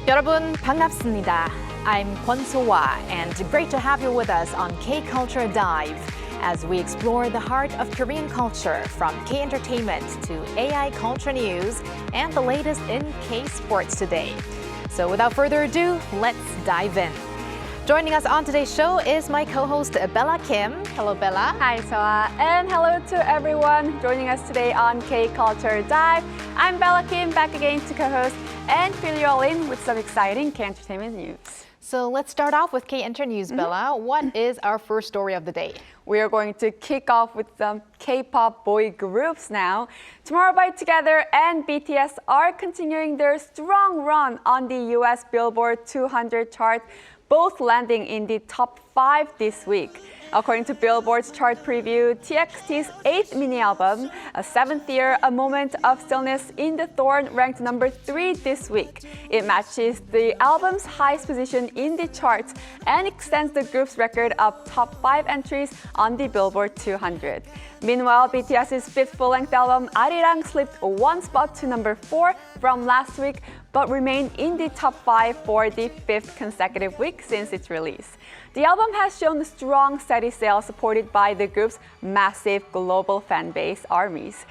여러분 반갑습니다. I'm Kwon So-hwa, and great to have you with us on K-Culture Dive as we explore the heart of Korean culture from K-entertainment to AI culture news and the latest in K-sports today. So without further ado, let's dive in. Joining us on today's show is my co-host Bella Kim. Hello, Bella. Hi, Soa, and hello to everyone joining us today on K-Culture Dive. I'm Bella Kim, back again to co-host and fill you all in with some exciting K-entertainment news. So let's start off with K-Inter News, Bella. What is our first story of the day? We are going to kick off with some K-pop boy groups now. Tomorrow by Together and BTS are continuing their strong run on the US Billboard 200 chart, both landing in the top 5 this week. According to Billboard's chart preview, TXT's 8th mini-album, A Seventh Year, A Moment of Stillness in the Thorn, ranked number 3 this week. It matches the album's highest position in the charts and extends the group's record of top 5 entries on the Billboard 200. Meanwhile, BTS's 5th full-length album, Arirang, slipped 1 spot to number 4 from last week, but remained in the top 5 for the 5th consecutive week since its release. The album has shown strong, steady sales supported by the group's massive global fan base, ARMYs.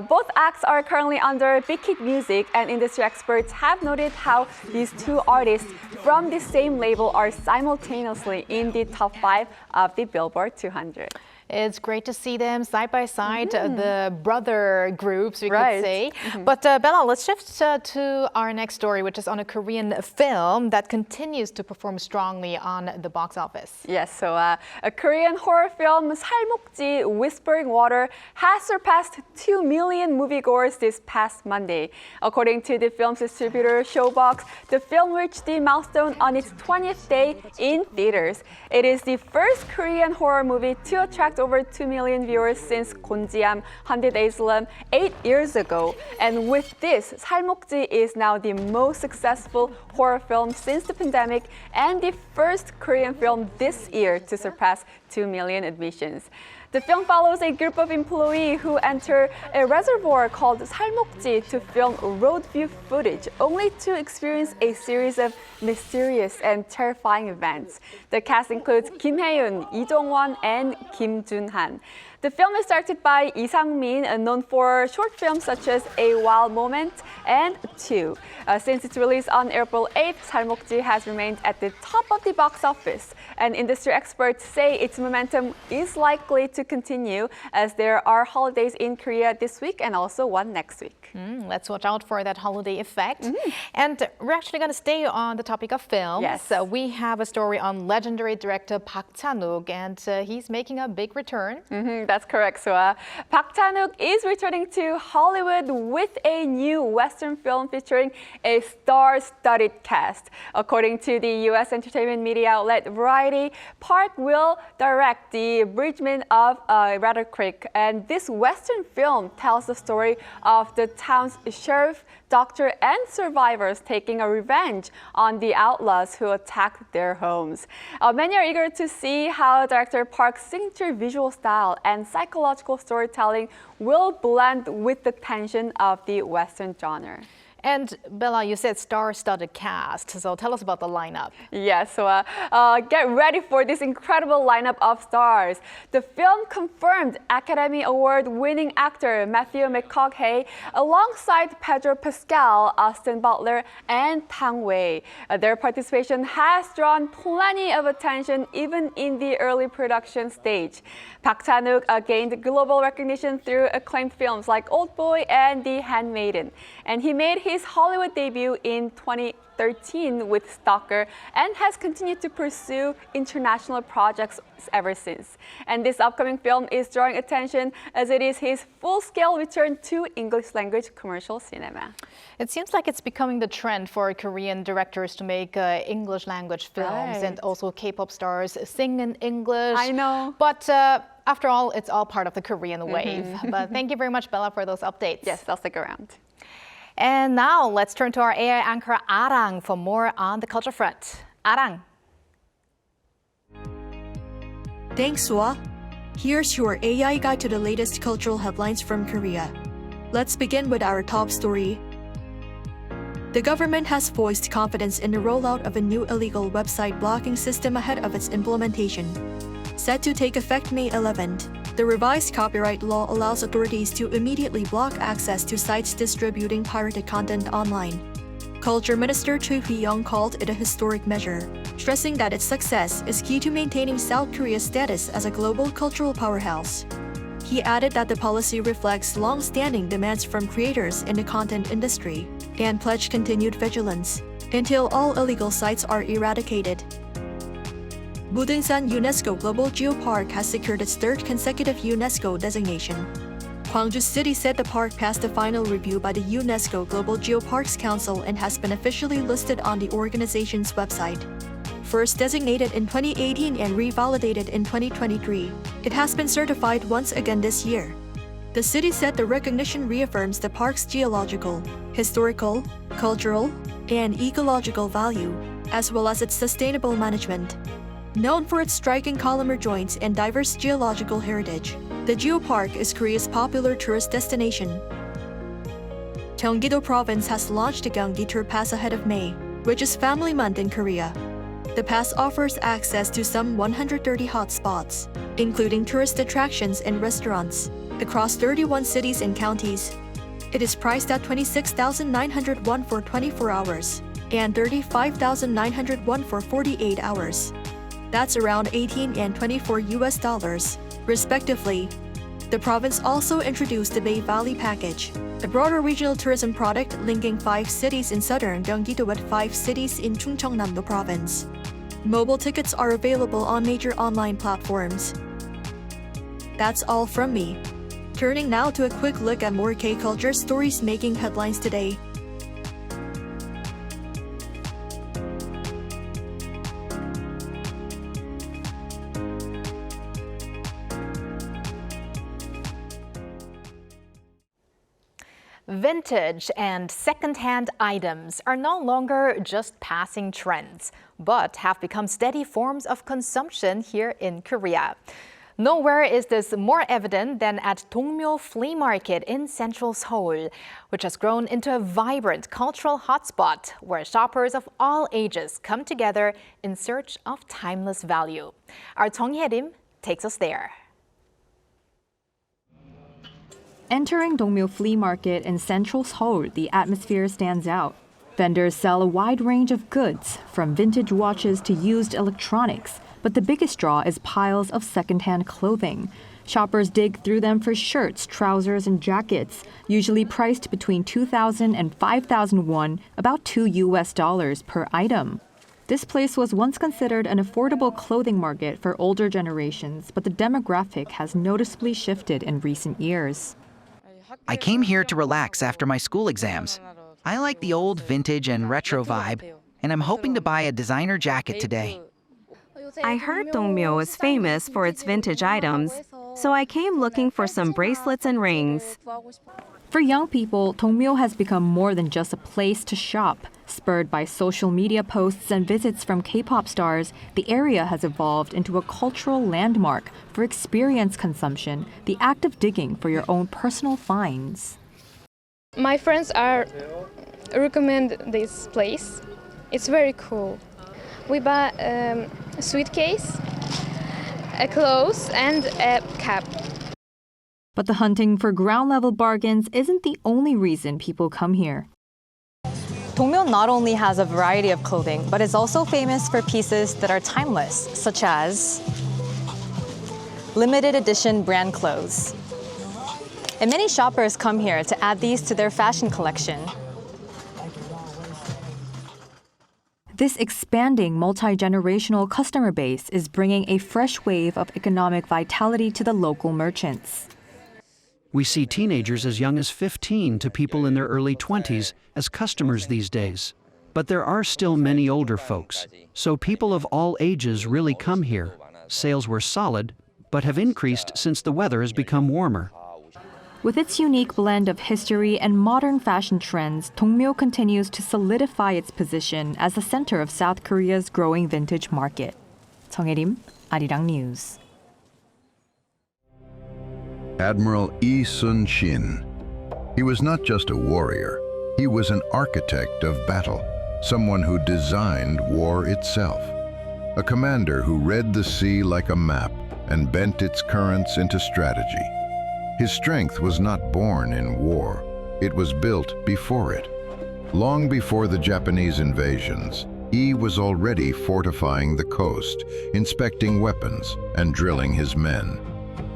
Both acts are currently under Big Hit Music, and industry experts have noted how these two artists from the same label are simultaneously in the top 5 of the Billboard 200. It's great to see them side by side, the brother groups, we could say. But Bella, let's shift to our next story, which is on a Korean film that continues to perform strongly on the box office. Yes, so a Korean horror film, 살목지 Whispering Water, has surpassed 2 million moviegoers this past Monday. According to the film's distributor, Showbox, the film reached the milestone on its 20th day in theaters. It is the first Korean horror movie to attract over 2 million viewers since 곤지암 100 Days Slam 8 years ago. And with this, 살목지 is now the most successful horror film since the pandemic and the first Korean film this year to surpass 2 million admissions. The film follows a group of employees who enter a reservoir called 살목지 to film road view footage, only to experience a series of mysterious and terrifying events. The cast includes Kim Hae-yoon, Lee Jong-won, and Kim Jun-han. The film is directed by Lee Sang-min, known for short films such as A Wild Moment and Two. Since its release on April 8th, 살목지 has remained at the top of the box office, and industry experts say its momentum is likely to continue as there are holidays in Korea this week and also one next week. Let's watch out for that holiday effect. And we're actually going to stay on the topic of films. Yes. We have a story on legendary director Park Chan-wook, and he's making a big return. That's correct, Soa. Park Chan-wook is returning to Hollywood with a new Western film featuring a star-studded cast. According to the U.S. entertainment media outlet Variety, Park will direct the abridgment of Rattle Creek, and this Western film tells the story of the town's sheriff, doctor, and survivors taking a revenge on the outlaws who attacked their homes. Many are eager to see how director Park's signature visual style and psychological storytelling will blend with the tension of the Western genre. And Bella, you said star-studded cast, so tell us about the lineup. Yes, so get ready for this incredible lineup of stars. The film confirmed Academy Award-winning actor Matthew McConaughey alongside Pedro Pascal, Austin Butler, and Tang Wei. Their participation has drawn plenty of attention even in the early production stage. Park Chan-wook gained global recognition through acclaimed films like Oldboy and The Handmaiden, and he made his Hollywood debut in 2013 with Stalker and has continued to pursue international projects ever since. And this upcoming film is drawing attention as it is his full-scale return to English-language commercial cinema. It seems like it's becoming the trend for Korean directors to make English-language films, and also K-pop stars sing in English. I know. But after all, it's all part of the Korean wave. But thank you very much, Bella, for those updates. Yes, I'll stick around. And now let's turn to our AI anchor Arirang for more on the culture front. Arirang. Thanks, Swa. Here's your AI guide to the latest cultural headlines from Korea. Let's begin with our top story. The government has voiced confidence in the rollout of a new illegal website blocking system ahead of its implementation. Set to take effect May 11th, the revised copyright law allows authorities to immediately block access to sites distributing pirated content online. Culture Minister Cho Hee-young called it a historic measure, stressing that its success is key to maintaining South Korea's status as a global cultural powerhouse. He added that the policy reflects long-standing demands from creators in the content industry and pledged continued vigilance until all illegal sites are eradicated. Budungsan UNESCO Global Geopark has secured its third consecutive UNESCO designation. Gwangju City said the park passed the final review by the UNESCO Global Geoparks Council and has been officially listed on the organization's website. First designated in 2018 and revalidated in 2023, it has been certified once again this year. The city said the recognition reaffirms the park's geological, historical, cultural, and ecological value, as well as its sustainable management. Known for its striking columnar joints and diverse geological heritage, the geopark is Korea's popular tourist destination. Gyeonggi-do Province has launched the Gyeonggi Tour Pass ahead of May, which is Family Month in Korea. The pass offers access to some 130 hotspots, including tourist attractions and restaurants, across 31 cities and counties. It is priced at 26,900 won for 24 hours and 35,900 won for 48 hours. That's around 18 and 24 US dollars, respectively. The province also introduced the Bay Valley Package, a broader regional tourism product linking 5 cities in southern Gyeonggi-do with 5 cities in Chungcheongnam-do Province. Mobile tickets are available on major online platforms. That's all from me. Turning now to a quick look at more K-culture stories making headlines today. Vintage and second-hand items are no longer just passing trends, but have become steady forms of consumption here in Korea. Nowhere is this more evident than at Dongmyo Flea Market in central Seoul, which has grown into a vibrant cultural hotspot where shoppers of all ages come together in search of timeless value. Our Jung Hye-rim takes us there. Entering Dongmyo Flea Market in central Seoul, the atmosphere stands out. Vendors sell a wide range of goods, from vintage watches to used electronics, but the biggest draw is piles of secondhand clothing. Shoppers dig through them for shirts, trousers, and jackets, usually priced between 2,000 and 5,000 won, about $2 per item. This place was once considered an affordable clothing market for older generations, but the demographic has noticeably shifted in recent years. I came here to relax after my school exams. I like the old vintage and retro vibe, and I'm hoping to buy a designer jacket today. I heard Dongmyo is famous for its vintage items, so I came looking for some bracelets and rings. For young people, Dongmyo has become more than just a place to shop. Spurred by social media posts and visits from K-pop stars, the area has evolved into a cultural landmark for experience consumption, the act of digging for your own personal finds. My friends recommend this place. It's very cool. We bought a suitcase, a clothes, and a cap. But the hunting for ground-level bargains isn't the only reason people come here. Dongmyo not only has a variety of clothing, but is also famous for pieces that are timeless, such as limited edition brand clothes. And many shoppers come here to add these to their fashion collection. This expanding multi-generational customer base is bringing a fresh wave of economic vitality to the local merchants. We see teenagers as young as 15 to people in their early 20s as customers these days. But there are still many older folks, so people of all ages really come here. Sales were solid, but have increased since the weather has become warmer. With its unique blend of history and modern fashion trends, Dongmyo continues to solidify its position as the center of South Korea's growing vintage market. Jung Hye-rim, Arirang News. Admiral Sun-shin. He was not just a warrior, He was an architect of battle, someone who designed war itself. A commander who read the sea like a map and bent its currents into strategy. His strength was not born in war. It was built before it. Long before the Japanese invasions, he was already fortifying the coast, inspecting weapons, and drilling his men.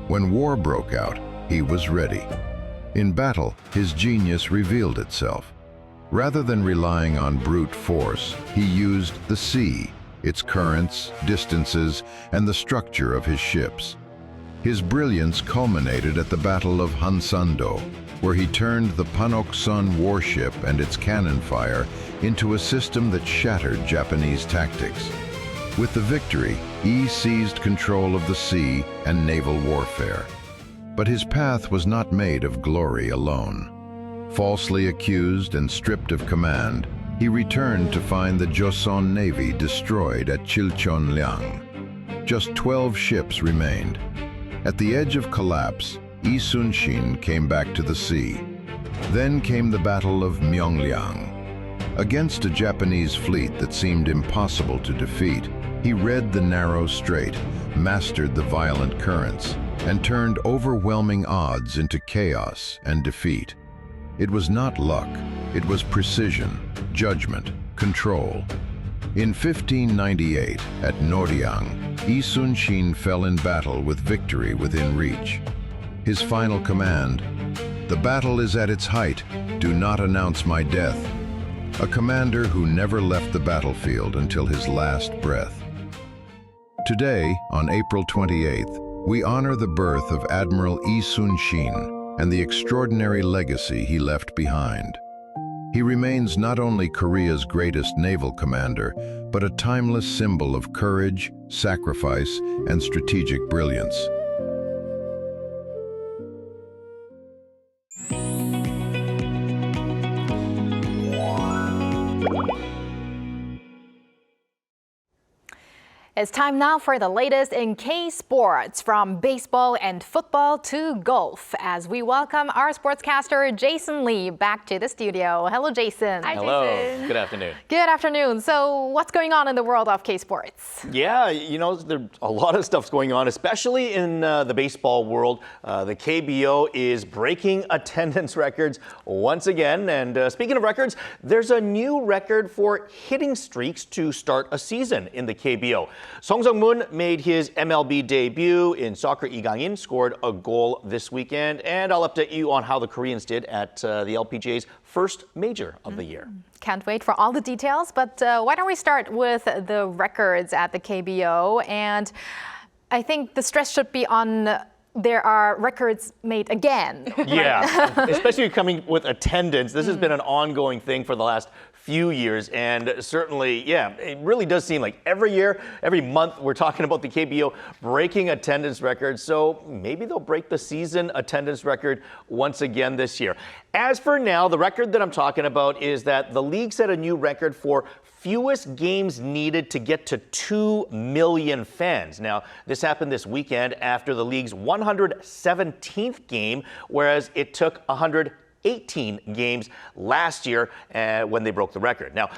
When war broke out, he was ready. In battle, his genius revealed itself. Rather than relying on brute force, he used the sea, its currents, distances, and the structure of his ships. His brilliance culminated at the Battle of Hansando, where he turned the Panoksun warship and its cannon fire into a system that shattered Japanese tactics. With the victory, he seized control of the sea and naval warfare. But his path was not made of glory alone. Falsely accused and stripped of command, he returned to find the Joseon Navy destroyed at Chilcheonliang. Just 12 ships remained. At the edge of collapse, Lee Sun-shin came back to the sea. Then came the Battle of Myeongliang. Against a Japanese fleet that seemed impossible to defeat, he read the narrow strait, mastered the violent currents, and turned overwhelming odds into chaos and defeat. It was not luck, it was precision, judgment, control. In 1598, at Noryang, Lee Sun-shin fell in battle with victory within reach. His final command, "The battle is at its height, do not announce my death." A commander who never left the battlefield until his last breath. Today, on April 28th, we honor the birth of Admiral Lee Sun-shin and the extraordinary legacy he left behind. He remains not only Korea's greatest naval commander, but a timeless symbol of courage, sacrifice, and strategic brilliance. It's time now for the latest in K-sports, from baseball and football to golf, as we welcome our sportscaster Jason Lee back to the studio. Hello, Jason. Hi, Hello. Jason. Good afternoon. Good afternoon. So what's going on in the world of K-sports? Yeah, you know, there's a lot of stuff's going on, especially in the baseball world. The KBO is breaking attendance records once again. And speaking of records, there's a new record for hitting streaks to start a season in the KBO. Song Sung-moon made his MLB debut in soccer. Lee Gang-in scored a goal this weekend. And I'll update you on how the Koreans did at the LPGA's first major of the year. Can't wait for all the details, but why don't we start with the records at the KBO? And I think the stress should be on there are records made again. Yeah, especially coming with attendance. This has been an ongoing thing for the last few years, and certainly, yeah, it really does seem like every year, every month, we're talking about the KBO breaking attendance records. So maybe they'll break the season attendance record once again this year. As for now, the record that I'm talking about is that the league set a new record for fewest games needed to get to 2 million fans. Now, this happened this weekend after the league's 117th game, whereas it took 118 games last year when they broke the record. Now,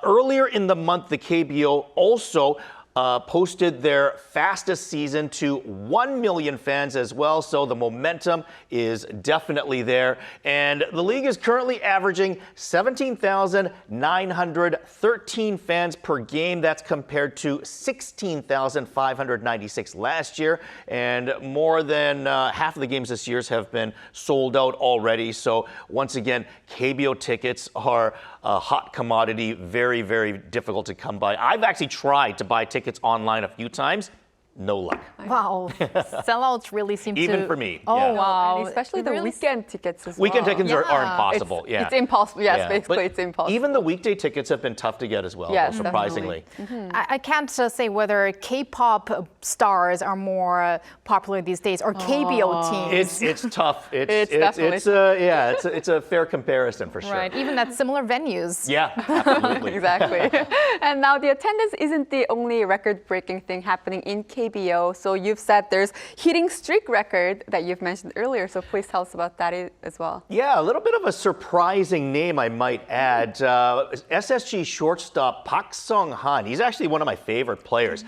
earlier in the month, the KBO also posted their fastest season to 1 million fans as well, so the momentum is definitely there. And the league is currently averaging 17,913 fans per game. That's compared to 16,596 last year. And more than half of the games this year have been sold out already. So once again, KBO tickets are a hot commodity, very, very difficult to come by. I've actually tried to buy tickets online a few times. No luck. Wow, sellouts really seem to... Even for me. Oh, yeah. wow. And especially the weekend tickets as well. Weekend tickets are impossible. It's impossible. Yes, Yeah. basically But it's impossible. even the weekday tickets have been tough to get as well, Yes, surprisingly. I can't say whether K-pop stars are more popular these days or KBO teams. It's tough. It's definitely It's a fair comparison for sure. Right, even at similar venues. Yeah, absolutely. Exactly. And now the attendance isn't the only record-breaking thing happening in KBO. KBO. So you've said there's hitting streak record that you've mentioned earlier. So please tell us about that as well. Yeah, a little bit of a surprising name, I might add. SSG shortstop Park Sung-han. He's actually one of my favorite players.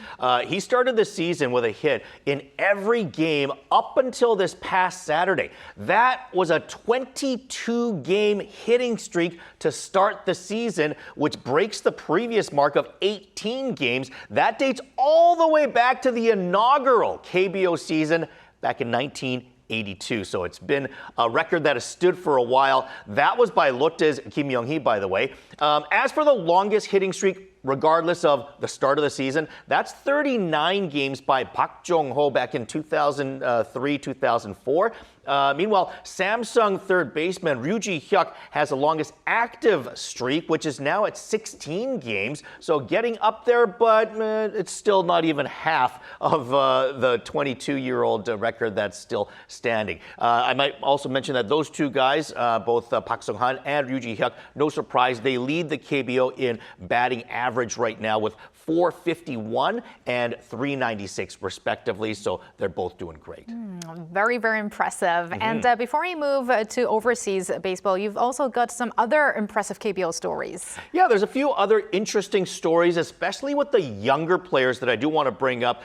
He started the season with a hit in every game up until this past Saturday. That was a 22-game hitting streak to start the season, which breaks the previous mark of 18 games. That dates all the way back to the inaugural KBO season back in 1982. So it's been a record that has stood for a while. That was by Lotte's Kim Young-hee, by the way. As for the longest hitting streak, regardless of the start of the season, that's 39 games by Park Jong-ho back in 2003, 2004. Meanwhile, Samsung third baseman Ryu Ji-hyuk has the longest active streak, which is now at 16 games. So getting up there, but it's still not even half of the 22-year-old record that's still standing. I might also mention that those two guys, both Park Sung-han and Ryu Ji-hyuk, no surprise, they lead the KBO in batting average right now with 451 and 396 respectively. So they're both doing great. Very, very impressive. And before we move to overseas baseball, you've also got some other impressive KBO stories. Yeah, there's a few other interesting stories, especially with the younger players that I do want to bring up.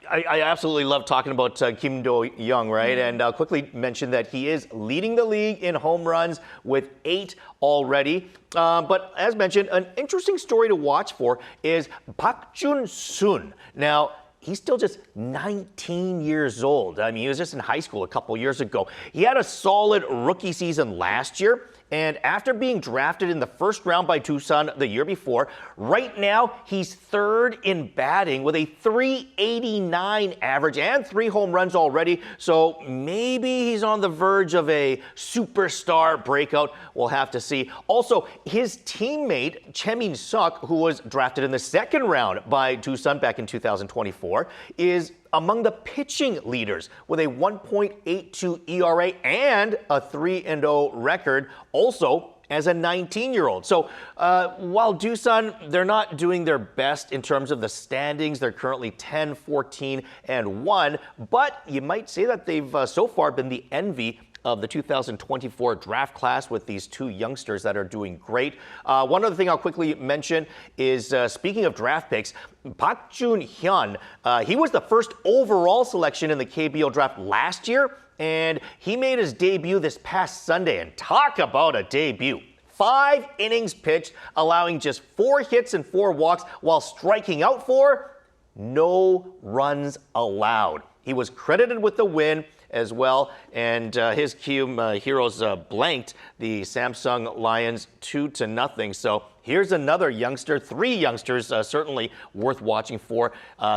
I absolutely love talking about Kim Do-young, right? And I'll quickly mention that he is leading the league in home runs with 8 already. But as mentioned, an interesting story to watch for is Park Jun-sun. Now, he's still just 19 years old. I mean, he was just in high school a couple years ago. He had a solid rookie season last year. And after being drafted in the first round by Doosan the year before, right now he's third in batting with a 389 average and 3 home runs already. So maybe he's on the verge of a superstar breakout. We'll have to see. Also, his teammate, Choi Min-suk, who was drafted in the second round by Doosan back in 2024, is among the pitching leaders with a 1.82 ERA and a 3-0 record, also as a 19-year-old. So while Doosan, they're not doing their best in terms of the standings. They're currently 10, 14, and 1. But you might say that they've so far been the envy of the 2024 draft class with these two youngsters that are doing great. One other thing I'll quickly mention is, speaking of draft picks, Park Jun-hyun, he was the first overall selection in the KBO draft last year, and he made his debut this past Sunday. And talk about a debut. 5 innings pitched, allowing just 4 hits and 4 walks while striking out for no runs allowed. He was credited with the win as well, and his Kyum Heroes blanked the Samsung Lions 2-0. So here's another youngster, 3 youngsters certainly worth watching for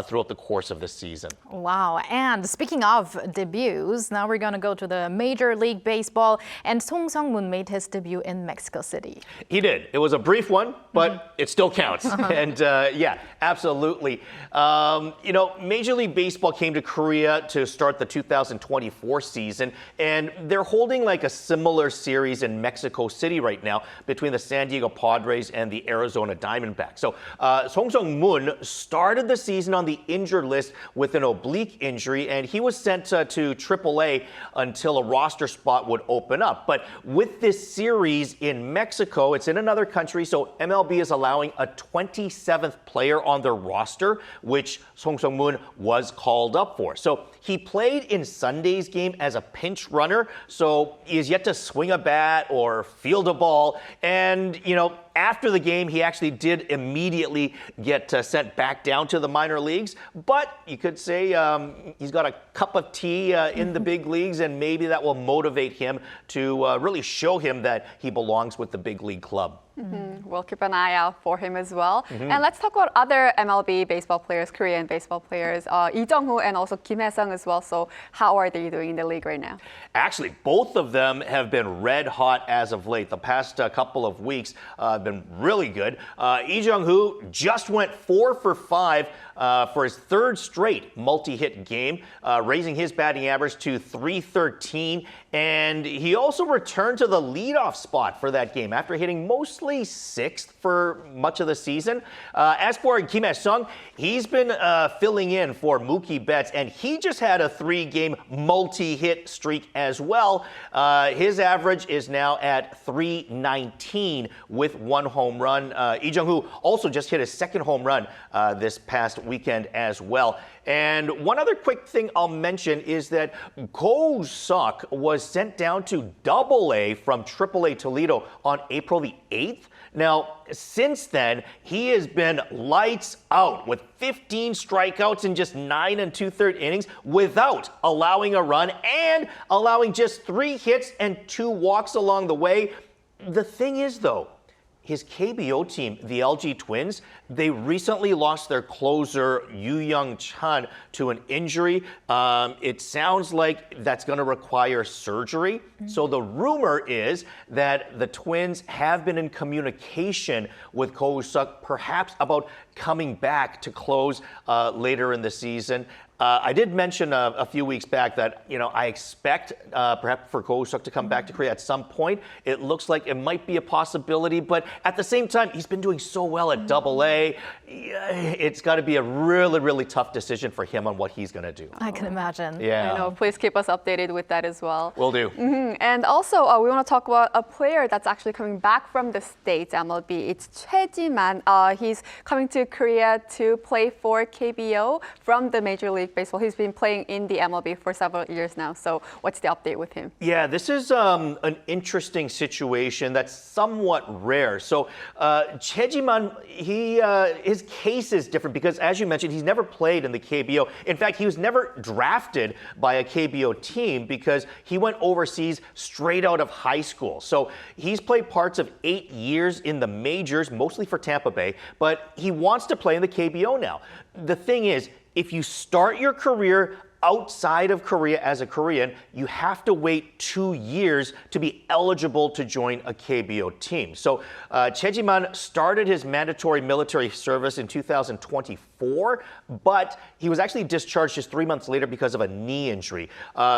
throughout the course of the season. Wow. And speaking of debuts, now we're going to go to the Major League Baseball. And Song Sung-moon made his debut in Mexico City. He did. It was a brief one, but it still counts. And yeah, absolutely. Major League Baseball came to Korea to start the 2024 season, and they're holding like a similar series in Mexico City right now between the San Diego Padres and the Arizona Diamondbacks. So Song Sung-moon started the season on the injured list with an oblique injury, and he was sent to AAA until a roster spot would open up. But with this series in Mexico, it's in another country, so MLB is allowing a 27th player on their roster, which Song Sung-moon was called up for. So he played in Sunday's game as a pinch runner, so he is yet to swing a bat or field a ball. And, after the game, he actually did immediately get sent back down to the minor leagues. But you could say he's got a cup of tea in the big leagues, and maybe that will motivate him to really show him that he belongs with the big league club. We'll keep an eye out for him as well. And let's talk about other MLB baseball players, Korean baseball players, Lee Jung-hoo and also Kim Hae-sung as well. So how are they doing in the league right now? Actually, both of them have been red hot as of late. The past couple of weeks have been really good. Lee Jung-hoo just went 4 for 5 for his 3rd straight multi-hit game, raising his batting average to .313. And he also returned to the leadoff spot for that game after hitting mostly actually 6th for much of the season. As for Kim Hae-sung, he's been filling in for Mookie Betts, and he just had a 3-game multi-hit streak as well. His average is now at .319 with 1 home run. Lee Jung-hoo also just hit his 2nd home run this past weekend as well. And one other quick thing I'll mention is that Go Suk was sent down to AA from AAA Toledo on April the 8th. Now, since then, he has been lights out with 15 strikeouts in just 9 2/3 innings without allowing a run and allowing just 3 hits and 2 walks along the way. The thing is, though, his KBO team, the LG Twins, they recently lost their closer, Yoo Young-chan, to an injury. It sounds like that's going to require surgery. So the rumor is that the Twins have been in communication with Ko Suk, perhaps about coming back to close later in the season. I did mention a few weeks back that, I expect perhaps for Ko Suk to come back to Korea at some point. It looks like it might be a possibility, but at the same time, he's been doing so well at AA. It's got to be a really, really tough decision for him on what he's going to do. I can imagine. Yeah. I know. Please keep us updated with that as well. Will do. And also, we want to talk about a player that's actually coming back from the States, MLB. It's Choi Ji-man. He's coming to Korea to play for KBO from the Major League Baseball. He's been playing in the MLB for several years now. So what's the update with him? Yeah, this is an interesting situation that's somewhat rare. So Choi Ji-man, his case is different because, as you mentioned, he's never played in the KBO. In fact, he was never drafted by a KBO team because he went overseas straight out of high school. So he's played parts of 8 years in the majors, mostly for Tampa Bay, but he wants to play in the KBO now. The thing is, if you start your career outside of Korea as a Korean, you have to wait 2 years to be eligible to join a KBO team. So Choi Ji-man started his mandatory military service in 2024, but he was actually discharged just 3 months later because of a knee injury.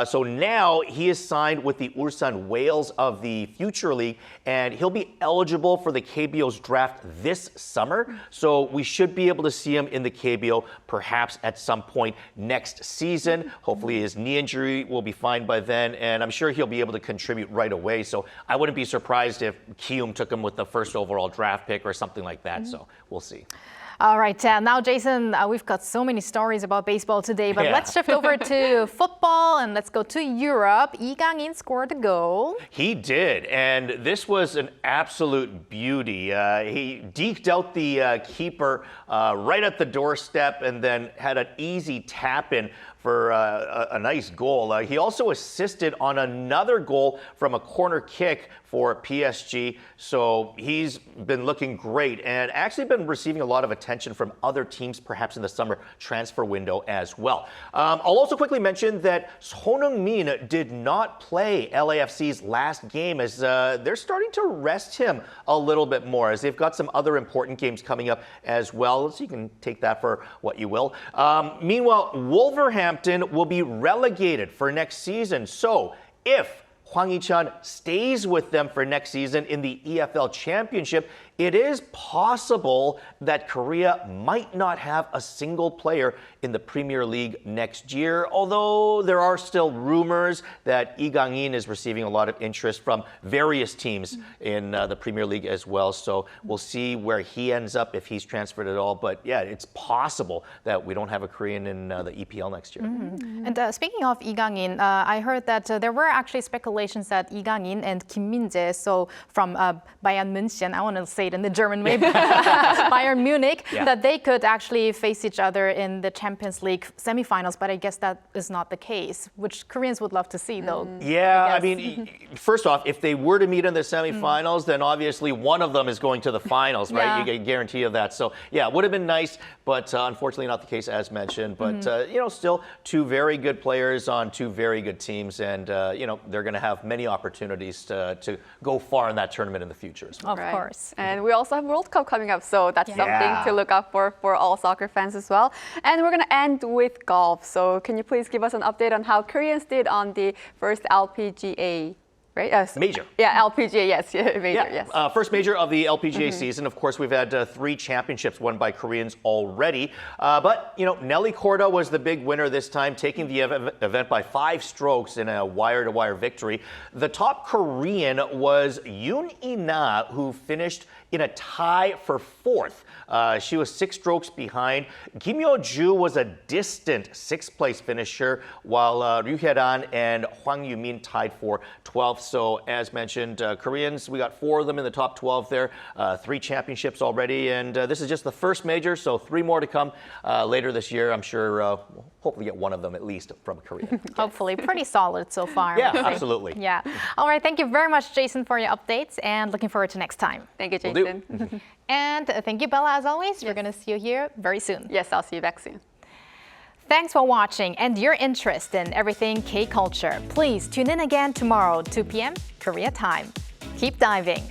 So now he is signed with the Ulsan Whales of the Future League, and he'll be eligible for the KBO's draft this summer. So we should be able to see him in the KBO perhaps at some point next season. Hopefully his knee injury will be fine by then, and I'm sure he'll be able to contribute right away. So I wouldn't be surprised if Kium took him with the 1st overall draft pick or something like that. So we'll see. All right, now, Jason, we've got so many stories about baseball today, but let's shift over to football and let's go to Europe. Lee Gang-in scored a goal. He did, and this was an absolute beauty. He deked out the keeper right at the doorstep and then had an easy tap in for a nice goal. He also assisted on another goal from a corner kick for PSG. So he's been looking great and actually been receiving a lot of attention from other teams, perhaps in the summer transfer window as well. I'll also quickly mention that Son Heung-min did not play LAFC's last game as they're starting to rest him a little bit more as they've got some other important games coming up as well. So you can take that for what you will. Meanwhile, Wolverhampton will be relegated for next season. So if Hwang Hee-chan stays with them for next season in the EFL Championship, it is possible that Korea might not have a single player in the Premier League next year, although there are still rumors that Lee Gang-in is receiving a lot of interest from various teams in the Premier League as well. So we'll see where he ends up if he's transferred at all. But yeah, it's possible that we don't have a Korean in the EPL next year. And speaking of Lee Gang-in, I heard that there were actually speculations that Lee Gang-in and Kim Min-jae, so from Bayern München, I want to say it in the German way, Bayern Munich, that they could actually face each other in the Champions League semifinals, but I guess that is not the case, which Koreans would love to see, though. Yeah, I mean, first off, if they were to meet in the semifinals, then obviously one of them is going to the finals, right? You get a guarantee of that. So, yeah, it would have been nice, but unfortunately not the case as mentioned. But, still two very good players on two very good teams, and, they're going to have many opportunities to go far in that tournament in the future as well. Of course. And we also have World Cup coming up, so that's something to look out for all soccer fans as well. And we're going to end with golf. So can you please give us an update on how Koreans did on the first LPGA? right? Major. Yeah, LPGA, yes. Yeah, major, yes. First major of the LPGA season. Of course, we've had 3 championships won by Koreans already. But, Nelly Korda was the big winner this time, taking the event by 5 strokes in a wire-to-wire victory. The top Korean was Yoon In-na, who finished in a tie for 4th. She was 6 strokes behind. Kim Yo-ju was a distant 6th place finisher, while Ryu Hye-ran and Hwang Yu-min tied for 12th. So as mentioned, Koreans, we got 4 of them in the top 12 there, 3 championships already, and this is just the first major, so 3 more to come later this year. I'm sure we'll hopefully get 1 of them at least from Korea. Hopefully, pretty solid so far. Yeah, absolutely. Yeah. All right, thank you very much, Jason, for your updates, and looking forward to next time. Thank you, Jason. And thank you, Bella, as always. We're going to see you here very soon. Yes, I'll see you back soon. Thanks for watching and your interest in everything K-culture. Please tune in again tomorrow, 2 p.m. Korea time. Keep diving.